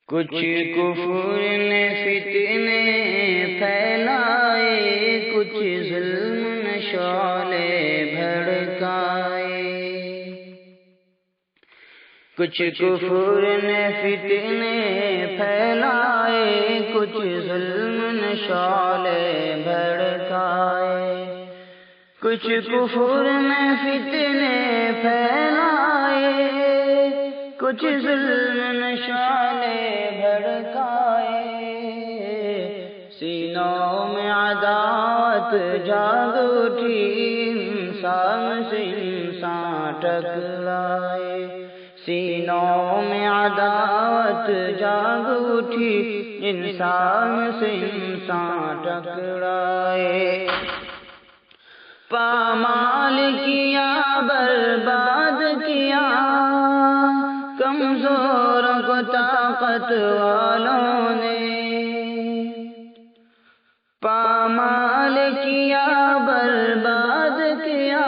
کچھ کفر نے فتنے پھیلائے، کچھ ظلم شعلے بھڑکائے۔ کچھ کفر نے فتنے پھیلائے، کچھ ظلم شعلے بھڑکائے۔ کچھ کفر نے فتنے پھیلائے، کچھ ظلم شعلے بھڑکائے۔ سینوں میں عداوت جاگ اٹھی، انسان سے انسان ٹکرائے۔ سینوں میں عداوت جاگ اٹھی، انسان سے انسان ٹکرائے۔ پامال کیا، برباد کیا کمزوروں کو طاقت والوں نے۔ پامال کیا، برباد کیا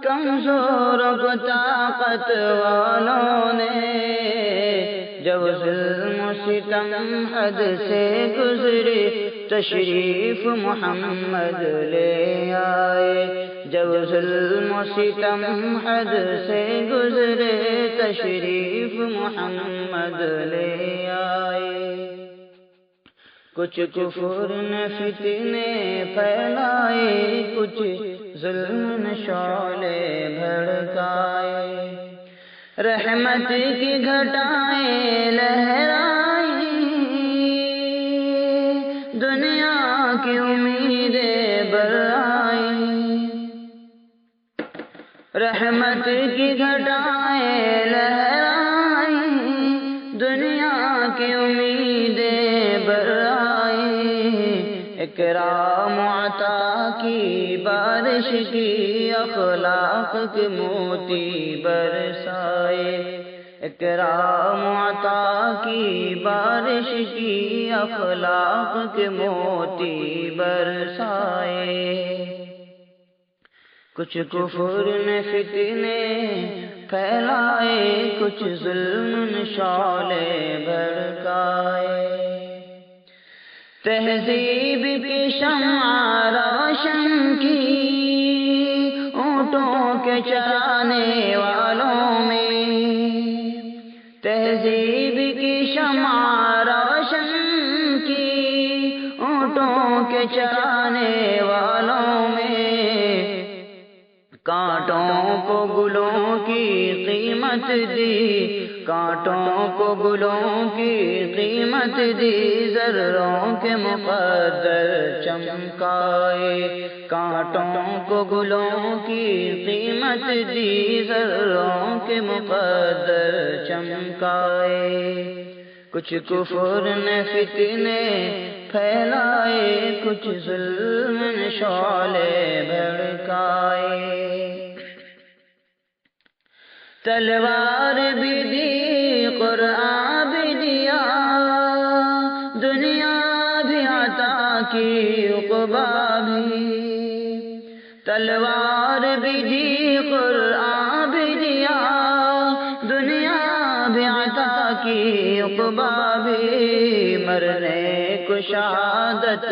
کمزوروں کو طاقت والوں نے۔ جب ظلم و ستم حد سے گزرے، تشریف محمد لے آئے۔ جب ظلم و ستم حد سے گزرے، تشریف محمد لے آئے۔ کچھ کفر نے فتنے پھیلائے، کچھ ظلم شعلے بھڑکائے۔ رحمت کی گھٹائیں لہرائیں، دنیا کی امیدیں برآئیں۔ رحمت کی گھٹائیں لہرائیں، دنیا کی امیدیں برآئیں۔ اکرام و عطا کی بارش کی، اخلاق کے موتی برسائے۔ اکرام و عطا کی بارش کی، اخلاق کے موتی برسائے۔ کچھ کفر نے فتنے پھیلائے، کچھ ظلم شعلے بھڑکائے۔ تہذیب کی شمع روشن کی، اونٹوں کے چرانے والوں میں۔ تہذیب کی شمع روشن کی، اونٹوں کے چرانے والوں میں۔ کانٹوں کو گلوں کی قیمت دی، کانٹوں کو گلوں کی قیمت دی، ذروں کے مقدر چمکائے۔ کانٹوں کو گلوں کی قیمت دی، ذروں کے مقدر چمکائے۔ کچھ کفر نے فتنے پھیلائے، کچھ ظلم شعلے بھڑکائے۔ تلوار بھی دی، قرآن بھی دیا، دنیا بھی عطا کی، عقبیٰ بھی۔ تلوار بھی دی، قرآن بھی دیا، دنیا بھی عطا کی، عقبیٰ بھی۔ مرنے کو شہادت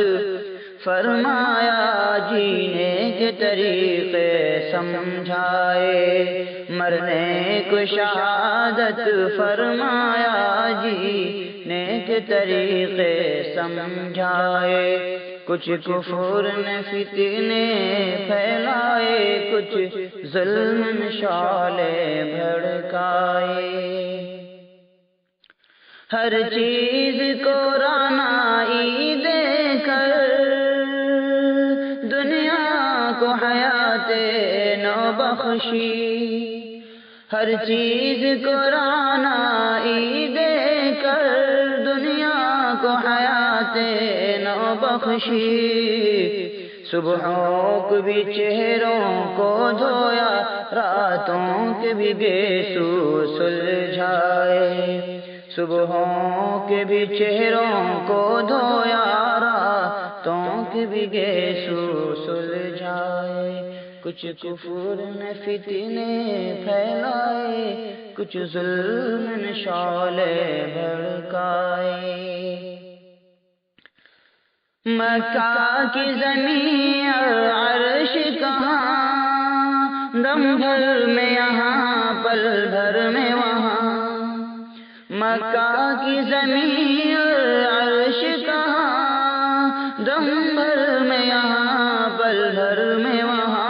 فرمایا، جینے کے طریقے سمجھائے۔ مرنے کو شہادت فرمایا، جینے کے طریقے سمجھائے۔ کچھ کفر نے فتنے پھیلائے، کچھ ظلم شعلے بھڑکائے۔ ہر چیز کو رعنائی دے کر، دنیا کو حیات نو بخشی۔ ہر چیز کو رعنائی دے کر، دنیا کو حیات نو بخشی۔ صبحوں کو بھی چہروں کو دھویا، راتوں کے بھی گیسو سلجھائے۔ صبحوں کے بھی چہروں کو دھویا، راتوں کے بھی گیسو سلجھائے۔ کچھ کفر نے فتنے پھیلائے، کچھ ظلم نے شعلے بھڑکائے۔ مکہ کی زمین اور عرش کہاں، دم بھر میں یہاں پل بھر میں وہاں۔ مکہ کی زمین اور عرش کہاں، دم بھر میں یہاں پل بھر میں وہاں۔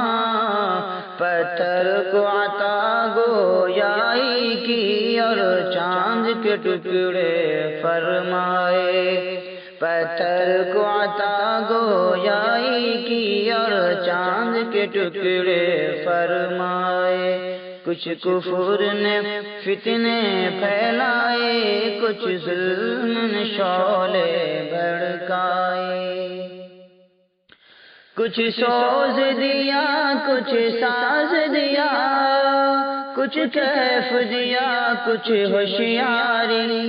پتھر کو عطا گویائی کی اور چاند کے ٹکڑے فرمائے۔ پتھر کو عطا گویائی کی اور چاند کے ٹکڑے فرمائے۔ کچھ کفر نے فتنے پھیلائے، کچھ ظلم نے شعلے بھڑکائے۔ کچھ سوز دیا، کچھ ساز دیا، کچھ کیف دیا، کچھ ہوشیاری۔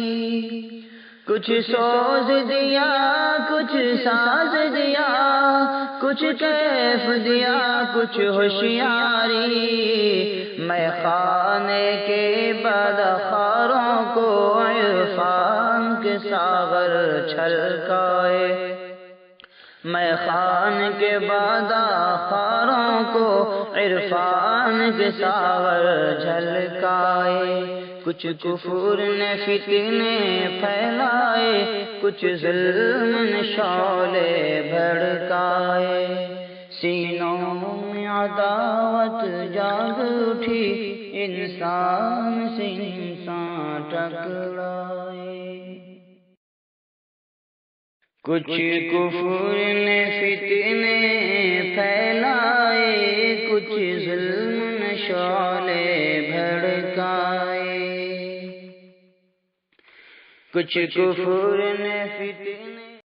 کچھ سوز دیا، کچھ ساز دیا، کچھ کیف دیا، کچھ ہوشیاری۔ میں خانے کے بدخاروں کو عرفان کے ساغر چھلکائے۔ میں خان کے بدخاروں کو عرفان کے ساغر جھلکائے۔ کچھ کفر نے فتنے پھیلائے، کچھ ظلم نے شعلے بھڑکائے۔ سینوں میں عداوت جاگ اٹھی، انسان سے انسان ٹکرائے۔ کچھ کفر نے فتنے پھیلائے، کچھ ظلم نے شعلے بھڑکائے۔ کچھ کفر نے فتنے